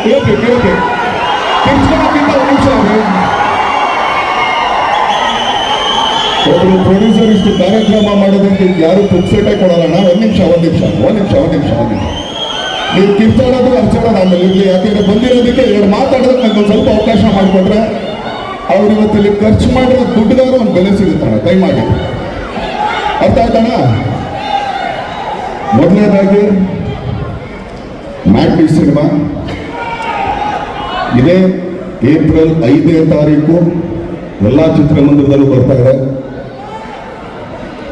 ಕೇಳಕ್ಕೆ ಕಿರ್ಚ್ಕೊಳಕ್ಕಿಂತ ಒಂದು ನಿಮಿಷ ಒಬ್ರು ಪ್ರೊಡ್ಯೂಸರ್ ಇಷ್ಟು ಕಾರ್ಯಕ್ರಮ ಮಾಡೋದಕ್ಕೆ ಯಾರು ಪುಕ್ಸೆಟೇ ಕೊಡೋಣ. ಒಂದ್ ನಿಮಿಷ ನೀವು ಕಿರ್ಚಾಡೋದು ಅರ್ಚಾಡೋದು ಆಮೇಲೆ ಇರ್ಲಿ. ಯಾಕೆಂದ್ರೆ ಬಂದಿರೋದಕ್ಕೆ ಎರಡು ಮಾತಾಡೋದಕ್ಕೆ ನಂಗೆ ಸ್ವಲ್ಪ ಅವಕಾಶ ಮಾಡಿಕೊಟ್ರೆ ಅವ್ರು ಇವತ್ತಲ್ಲಿ ಖರ್ಚು ಮಾಡಿರೋ ದುಡ್ಡುಗಾರು ಒಂದು ಬೆಲೆ ಸಿಗುತ್ತಾನೆ ದಯಮಾಡಿ. ಅರ್ಥ ಆಯ್ತಾನ? ಮೊದಲನೇದಾಗಿ ಮ್ಯಾಟ್ನಿ ಸಿನಿಮಾ ಇದೇ ಏಪ್ರಿಲ್ 5ನೇ ತಾರೀಕು ಎಲ್ಲ ಚಿತ್ರಮಂದಿರದಲ್ಲೂ ಬರ್ತಾ ಇದೆ.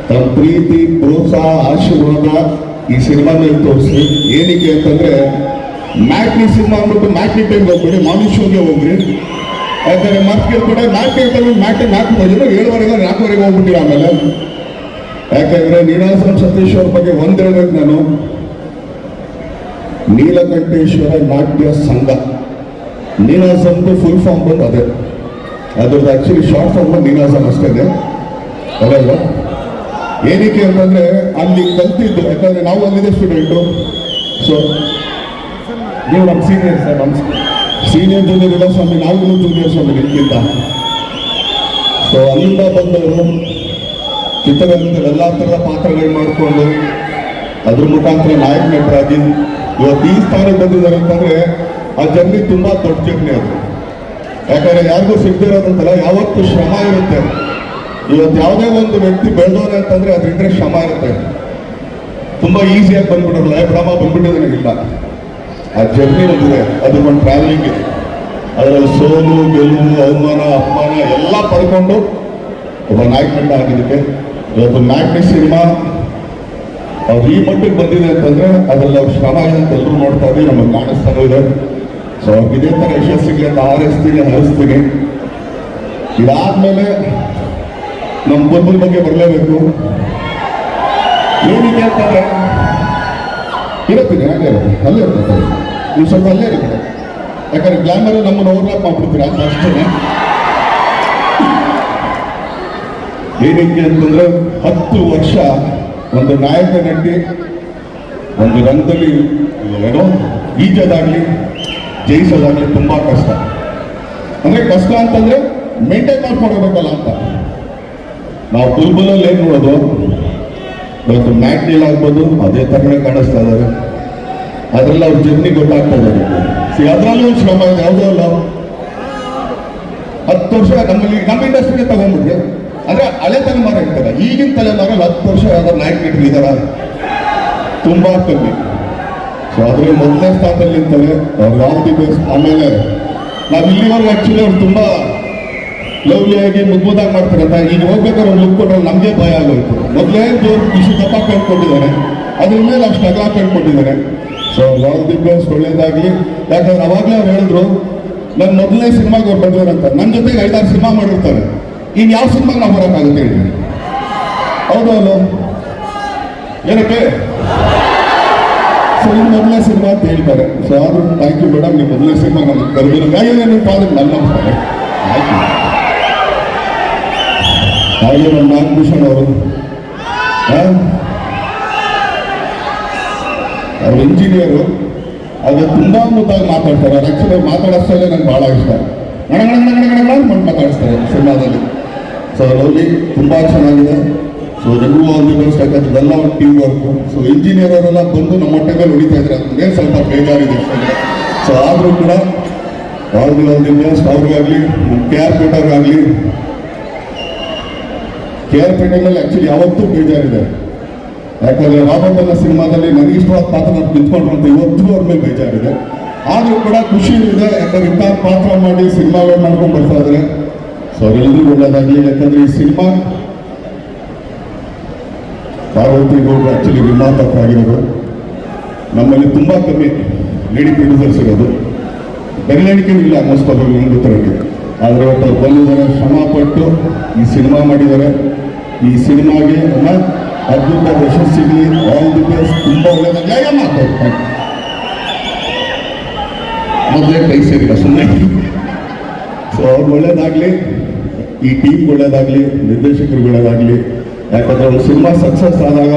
ತಮ್ಮ ಪ್ರೀತಿ ಪ್ರೋತ್ಸಾಹ ಆಶೀರ್ವಾದ ಈ ಸಿನಿಮಾ ಮೇಲೆ ತೋರಿಸಿ. ಏನಕ್ಕೆ ಅಂತಂದ್ರೆ ಮ್ಯಾಟ್ನಿ ಸಿನಿಮಾ ಅಂದ್ಬಿಟ್ಟು ಮ್ಯಾಟ್ನಿ ಟೈಮ್ಗೆ ಹೋಗ್ಬೇಡಿ, ಮಾರ್ನಿಂಗ್ ಶೋಗೆ ಹೋಗ್ರಿ. ಯಾಕಂದ್ರೆ ಮತ್ತೆ ಕೂಡ ಮ್ಯಾಟ್ನಿ ಟೈಮ್ ಮ್ಯಾಟ್ನಿ 7:30 4:00 ಹೋಗ್ಬಿಟ್ಟಿರ. ಆಮೇಲೆ ಯಾಕಂದ್ರೆ ನೀನಾಸಂ ಸತೀಶ್ ಅವ್ರ ಬಗ್ಗೆ ಒಂದ್ ಹೇಳ್ಬೇಕು ನಾನು. ನೀಲಕಂಠೇಶ್ವರ ನಾಟ್ಯ ಸಂಘ, ನೀನಾಸಂದು ಫುಲ್ ಫಾರ್ಮ್ ಬಂದು ಅದೇ, ಅದ್ರದ್ದು ಆಕ್ಚುಲಿ ಶಾರ್ಟ್ ಫಾರ್ಮ್ ಬಂದು ನೀನಾಸಂ ಅಷ್ಟೇ ಅಲ್ಲ. ಏನಕ್ಕೆ ಅಂತಂದ್ರೆ ಅಲ್ಲಿ ಕಲ್ತಿದ್ದು, ಯಾಕಂದ್ರೆ ನಾವು ಅಲ್ಲಿದೆ ಸ್ಟೂಡೆಂಟು. ಸೊ ನೀವು ನಮ್ಮ ಸೀನಿಯರ್ ಸರ್, ನಮ್ಮ ಸೀನಿಯರ್ ಜೂನಿಯರ್ ಇಲ್ಲ ಸ್ವಾಮಿ, ನಾವು ಜೂನಿಯರ್ ಸ್ವಾಮಿ ನಿಮ್ಗಿಂತ. ಸೊ ಅಲ್ಲಿಂದ ಬಂದವರು ಚಿತ್ರರಂಗದಲ್ಲಿ ಎಲ್ಲ ಥರದ ಪಾತ್ರಗಳು ಮಾಡಿಕೊಂಡು ಅದ್ರ ಮುಖಾಂತರ ನಾಯಕ ನಟರಾಗಿ ಇವತ್ತು ಈ ಸ್ಥಾನಕ್ಕೆ ಬಂದಿದ್ದಾರೆ ಅಂತಂದ್ರೆ ಆ ಜರ್ನಿ ತುಂಬಾ ದೊಡ್ಡ ಜರ್ನಿ ಅದು. ಯಾಕಂದ್ರೆ ಯಾರಿಗೂ ಸಿಗ್ದಿರೋದಂತಲ್ಲ, ಯಾವತ್ತು ಶ್ರಮ ಇರುತ್ತೆ. ಇವತ್ತು ಯಾವುದೇ ಒಂದು ವ್ಯಕ್ತಿ ಬೆಳೆದವನೇ ಅಂತಂದ್ರೆ ಅದರಿಂದ ಶ್ರಮ ಇರುತ್ತೆ. ತುಂಬಾ ಈಸಿಯಾಗಿ ಬಂದ್ಬಿಡೋಲ್ಲ, ಶ್ರಮ ಬಂದ್ಬಿಟ್ಟಿಲ್ಲ. ಆ ಜರ್ನಿ ಒಂದಿದೆ, ಅದು ಒಂದು ಟ್ರಾವೆಲಿಂಗ್ ಇದೆ. ಅದರಲ್ಲಿ ಸೋಲು ಗೆಲುವು ಅವಮಾನ ಅಪಮಾನ ಎಲ್ಲ ಪಡ್ಕೊಂಡು ಒಬ್ಬ ನಾಯಕ ನಟ ಆಗಿದ್ದಕ್ಕೆ ಇವತ್ತು ಮ್ಯಾಟ್ನಿ ಸಿನಿಮಾ ಅವ್ರು ಈ ಮಟ್ಟಿಗೆ ಬಂದಿದೆ ಅಂತಂದ್ರೆ ಅದ್ರಲ್ಲಿ ಅವ್ರ ಶ್ರಮ ಇದೆ ಅಂತ ಎಲ್ಲರೂ ನೋಡ್ತಾ ಇದ್ದೀವಿ, ನಮಗೆ ಕಾಣಿಸ್ತಾನೂ ಇದೆ. ಸೊ ಅವ್ರಿಗೆ ಇದೇ ಥರ ಯಶಸ್ಸಿಗೆ ಅಂತ ಹರಿಸ್ತೀನಿ. ಇದಾದ್ಮೇಲೆ ನಮ್ಮ ಬದುಕಿನ ಬಗ್ಗೆ ಬರಲೇಬೇಕು. ಏನಕ್ಕೆ ಅಂತಂದ್ರೆ ಇರುತ್ತೀನಿ ಹಾಗೆ ಅಲ್ಲೇ ಇರ್ತದೆ, ನೀವು ಸ್ವಲ್ಪ ಅಲ್ಲೇ ಇರುತ್ತೆ. ಯಾಕಂದ್ರೆ ಗ್ಲಾಮರ್ ನಮ್ಮನ್ನು ಓವರ್ಲಾಪ್ ಮಾಡ್ಬಿಡ್ತೀರಾ ಅಂತ ಅಷ್ಟೇ. ಏನಕ್ಕೆ ಅಂತಂದ್ರೆ 10 ವರ್ಷ ಒಂದು ನಾಯಕ ನಟಿ ಒಂದು ರಂಗದಲ್ಲಿ ಏನೋ ಈಜೋದಾಗ್ಲಿ ಜಯಿಸೋದಾಗ್ಲಿ ತುಂಬಾ ಕಷ್ಟ. ಅಂದ್ರೆ ಕಷ್ಟ ಅಂತಂದ್ರೆ ಮೇಂಟೈನ್ ಮಾಡ್ಕೊಡ್ಬೇಕಲ್ಲ ಅಂತ. ನಾವು ಬುಲ್ಬುಲಲ್ಲಿ ಏನ್ ನೋಡೋದು, ಇವತ್ತು ಮ್ಯಾಟ್ನಿಲ್ ಆಗ್ಬೋದು ಅದೇ ತರನೇ ಕಾಣಿಸ್ತಾ ಇದ್ದಾರೆ. ಅದ್ರಲ್ಲಿ ಅವ್ರ ಜರ್ನಿ ಗೊತ್ತಾಗ್ತಾ ಇದ್ದಾರೆ. ಅದರಲ್ಲೂ ಶ್ರಮ ಇದೆ, ಯಾವುದೋ ಅಲ್ಲ. 10 ವರ್ಷ ನಮ್ಮ ಇಂಡಸ್ಟ್ರಿಗೆ ತಗೊಂಡ್ಬಿಟ್ರೆ ಅಂದ್ರೆ ಹಳೆ ತಲೆಮಾರ ಇರ್ತಲ್ಲ, ಈಗಿನ ತಲೆಮಾರಲ್ಲಿ 10 ವರ್ಷ ಯಾವ್ದಾರು ನಾಯಕ ನಟರು ಇದಾರ, ತುಂಬಾ ಕಮ್ಮಿ. ಸೊ ಅದ್ರಲ್ಲಿ ಮೊದಲನೇ ಸ್ಥಾನದಲ್ಲಿ ನಿಂತವೆ ಅವ್ರು ಯಾವ್ದು ಬೇಸ್. ಆಮೇಲೆ ನಾವು ಇಲ್ಲಿವರೆಗೂ ಆಕ್ಚುಲಿ ಅವ್ರು ತುಂಬಾ ಲವ್ಲಿಯಾಗಿ ಮುದ್ದಾಗಿ ಮಾಡ್ತಾರಂತ. ಈಗ ಹೋಗ್ಬೇಕಾದ್ರೆ ಲುಕ್ ಕೊಟ್ಟರೆ ನಮಗೆ ಭಯ ಆಗೋಯ್ತು. ಮೊದಲೇ ಇಷ್ಟು ದಪ್ಪ ಕಂಡ್ಕೊಂಡಿದ್ದಾರೆ, ಅದ್ರ ಮೇಲೆ ಅಷ್ಟು ಅಗಲ ಕಂಡ್ಕೊಂಡಿದ್ದಾರೆ. ಸೊ ಆಲ್ ದಿ ಬೆಸ್ಟ್, ಒಳ್ಳೇದಾಗ್ಲಿ. ಯಾಕಂದ್ರೆ ಅವಾಗಲೇ ಅವ್ರು ಹೇಳಿದ್ರು ನನ್ನ ಮೊದಲನೇ ಸಿನಿಮಾಗೆ ಅವ್ರು ಬಂದಿದ್ದಾರಂತ. ನನ್ನ ಜೊತೆಗೆ 5-6 ಸಿನಿಮಾ ಮಾಡಿರ್ತಾರೆ. ಇನ್ನು ಯಾವ ಸಿನಿಮಾಗೆ ನಾವು ಬರೋಕ್ಕಾಗುತ್ತೆ ಹೇಳಿ? ಹೌದು ಅಲ್ಲೋ? ಏನಕ್ಕೆ? ಸೊ ಇದು ಮೊದಲನೇ ಸಿನಿಮಾ ಅಂತ ಹೇಳ್ತಾರೆ. ಸೊ ಆದ್ರೂ ಥ್ಯಾಂಕ್ ಯು ಮೇಡಮ್, ನೀವು ಮೊದಲನೇ ಸಿನಿಮಾ ನಮ್ಗೆ ಕರೆದಿರೋ ಗಾಯ ನಿಮ್ಮ ಫಾದರ್ ನನ್ನ ನಂಬ್ತಾರೆ. ಆಯ್ತು. ಹಾಗೆ ನಮ್ಮ ನಾಗಭೂಷಣ್ ಅವರು ಅವ್ರ ಇಂಜಿನಿಯರು, ಅದು ತುಂಬಾ ಮುದ್ದಾಗಿ ಮಾತಾಡ್ತಾರೆ. ಅವ್ರು ಆಕ್ಚುಲಿ ಮಾತಾಡಿಸ್ತಾರೆ ನಂಗೆ ಭಾಳ ಇಷ್ಟ. ಮಾಡಿ ಮಾತಾಡಿಸ್ತಾರೆ ಸಿನಿಮಾದಲ್ಲಿ. ಸೊ ಲವ್ಲಿ ತುಂಬಾ ಚೆನ್ನಾಗಿದೆ. ಸೊ ಎಲ್ಲರೂ ಒಂದು ಬೆಸ್ಟ್, ಯಾಕಂದ್ರೆ ಇದೆಲ್ಲ ಒಂದು ಟೀಮ್ ವರ್ಕು. ಸೊ ಇಂಜಿನಿಯರ್ ಅವರೆಲ್ಲ ಬಂದು ನಮ್ಮ ಹೊಟ್ಟೆಗೆ ಹೊಡಿತಾ ಇದ್ರೆ ಅದೇ ಸ್ವಲ್ಪ ಬೇಜಾರಿದೆ ಅಷ್ಟೇ. ಸೊ ಆದರೂ ಕೂಡ ಒಂದು ಬೆಸ್ಟ್ ಅವ್ರಿಗಾಗಲಿ, KR ಪೇಟರ್ಗಾಗಲಿ. KR ಪೇಟರ್ನಲ್ಲಿ ಆಕ್ಚುಲಿ ಯಾವತ್ತೂ ಬೇಜಾರಿದೆ. ಯಾಕಂದ್ರೆ ರಾಬರ್ಟ್ ಸಿನಿಮಾದಲ್ಲಿ ನನಗೆ ಇಷ್ಟವಾದ ಪಾತ್ರ ನಾನು ನಿಂತ್ಕೊಂಡ್ರು ಅಂತ ಇವತ್ತು ಅವ್ರ ಮೇಲೆ ಬೇಜಾರಿದೆ. ಆದರೂ ಕೂಡ ಖುಷಿ ಇದೆ, ಯಾಕಂದ್ರೆ ಇಂಥ ಪಾತ್ರ ಮಾಡಿ ಸಿನಿಮಾಗಳು ಮಾಡ್ಕೊಂಡು ಬರ್ತಾ ಇದ್ದಾರೆ. ಸೊ ಅವರೆಲ್ಲರೂ ಒಳ್ಳೇದಾಗಲಿ. ಯಾಕಂದ್ರೆ ಈ ಸಿನಿಮಾ ಪಾರ್ವತಿ ಗೌಡ್ರು ಆಕ್ಚುಲಿ ನಿರ್ಮಾಪಕರಾಗಿರೋದು. ನಮ್ಮಲ್ಲಿ ತುಂಬ ಕಮ್ಮಿ ಲೇಡಿ ಪ್ರೊಡ್ಯೂಸರ್ಸ್ ಇರೋದು, ಬೆರಳೆಣಿಕೆ ಇಲ್ಲ ಆಲ್ಮೋಸ್ಟ್ ಅವರು ಗೊತ್ತಿರೋರಿಗೆ. ಆದರೆ ಒಟ್ಟು ಅವ್ರು ಬಂದಿದ್ದಾರೆ, ಶ್ರಮಪಟ್ಟು ಈ ಸಿನಿಮಾ ಮಾಡಿದ್ದಾರೆ. ಈ ಸಿನಿಮಾಗೆ ಅದ್ಭುತ ಯಶಸ್ಸು ಸಿಗಲಿ. All the best. ತುಂಬ ಒಳ್ಳೆಯದಾಗಲಿ. ಮಾತಾಡ್ತಾರೆ ಮೊದಲೇ ಕೈ ಸೇರಿಲ್ಲ ಸುಮ್ಮನೆ. ಸೊ ಅವ್ರು ಒಳ್ಳೇದಾಗಲಿ, ಈ ಟೀಮ್ ಒಳ್ಳೇದಾಗಲಿ, ನಿರ್ದೇಶಕರು ಒಳ್ಳೇದಾಗಲಿ. ಯಾಕಂದ್ರೆ ಒಂದು ಸಿನಿಮಾ ಸಕ್ಸಸ್ ಆದಾಗ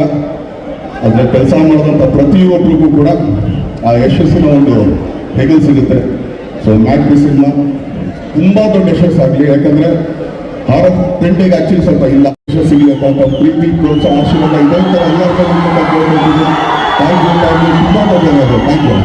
ಅದನ್ನ ಕೆಲಸ ಮಾಡಿದಂಥ ಪ್ರತಿಯೊಬ್ಬರಿಗೂ ಕೂಡ ಆ ಯಶಸ್ಸಿನ ಒಂದು ಹೇಗಲ್ ಸಿಗುತ್ತೆ. ಸೊ ಮ್ಯಾಟ್ರಿ ಸಿನಿಮಾ ತುಂಬ ದೊಡ್ಡ ಯಶಸ್ಸು ಆಗಲಿ, ಯಾಕಂದರೆ ಹಾರರ್ ಪ್ರಿಂಟಿಗೆ ಆ್ಯಕ್ಚುಲಿ ಸ್ವಲ್ಪ ಇಲ್ಲ, ಯಶಸ್ಸು ಸಿಗಲಿ ಅಂತ ಪ್ರೀತಿ ಪ್ರೋತ್ಸಾಹ ಆಶೀರ್ವಾದ ಇದೇ ಥರ ಎಲ್ಲರಿಗೂ ಥ್ಯಾಂಕ್ ಯು ತುಂಬ ದೊಡ್ಡ ಥ್ಯಾಂಕ್ ಯು.